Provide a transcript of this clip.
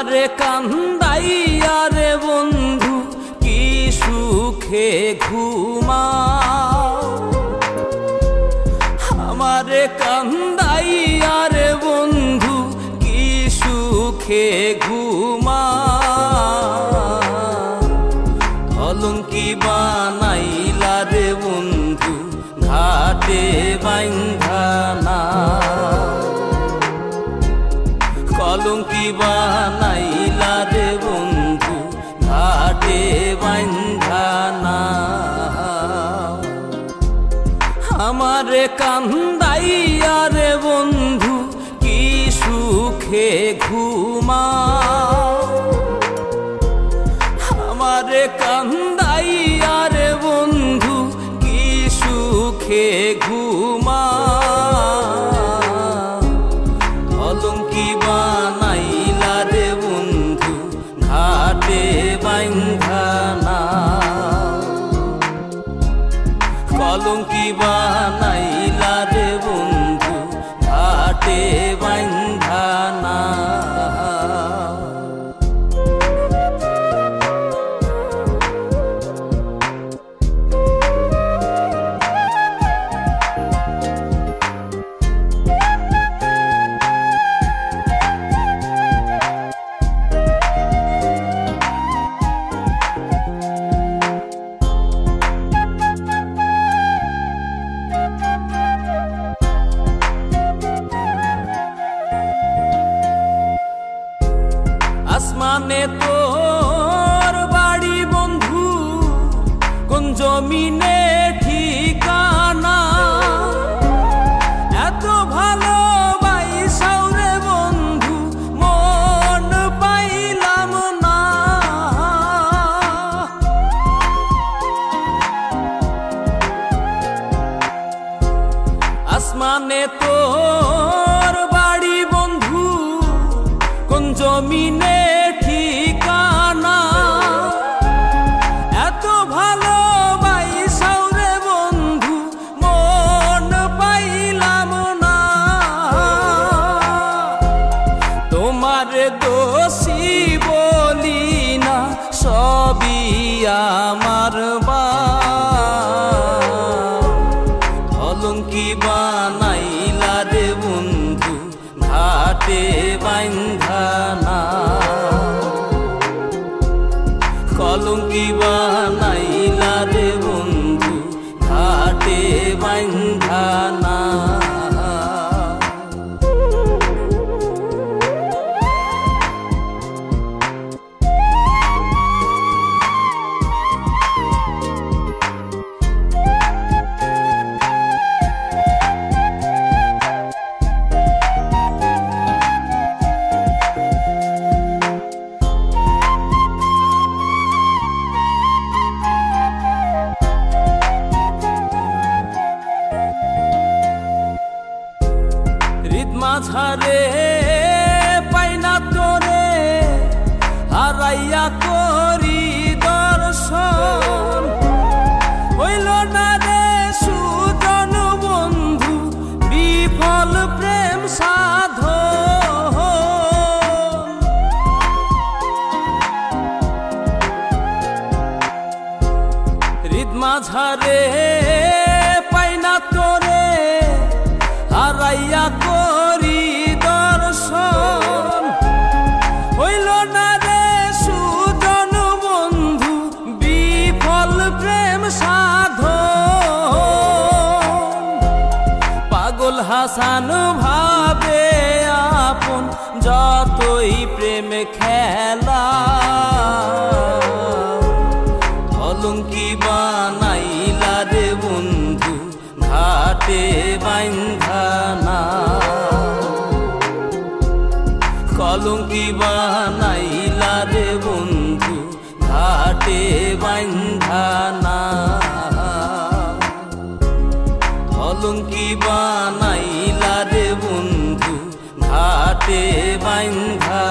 আমারে কান্দাইয়া রে বন্ধু কি সুখে ঘুমাও, আমারে কান্দাইয়া রে বন্ধু কি সুখে ঘুমাও। অলঙ্কি বানাইলা রে বন্ধু ঘাটে বাইন্ধা না, কলঙ্কি বানাইলা রে বন্ধু ঘাটে বাইন্ধা না। আমারে কান্দাইয়া রে বন্ধু কি সুখে ঘুমাও, আমারে কান্দাইয়া রে বন্ধু কি সুখে ঘুমাও। অলঙ্কি বানাইলা রে বন্ধু ঘাটে বাইন্ধা না, কলঙ্কি বানাইলা রে বন্ধু ঘাটে বাইন্ধা না। আসমানে তোর বাড়ি বন্ধু, কোন জমিনে ঠিকানা, এত ভালোবাসাও রে বন্ধু মন পাইলাম না। আসমানে তোর বাড়ি বন্ধু, কোন জমিনে ঠিকানা, এত ভালোবাসাও রে বন্ধু মন পাইলাম না। তোমার দোষী বলি না, সবই আমার অলঙ্কি বানাইলা রে বন্ধু ঘাটে বাইন্ধা না, কলঙ্কি বানাইলা রে বন্ধু ঘাটে বাইন্ধা না। মাঝারে পাইনা তোরে হারাইয়া করি দর্শন, হইল না রে সুজন বন্ধু বিফল প্রেম সাধন। হৃদ মাঝারে পাইনা তোরে হারাইয়া করি দর্শন, হইল না রে সুজন বন্ধু বিফল প্রেম সাধন। পাগল হাসান ভাবে আপন যতই প্রেম খেলা, অলঙ্কি বানাইলা রে বন্ধু ঘাটে বাইন্ধা না, কলঙ্কি বানাইলা রে বন্ধু ঘাটে বাইন্ধা না, অলঙ্কি বানাইলা রে বন্ধু ঘাটে বাইন্ধা।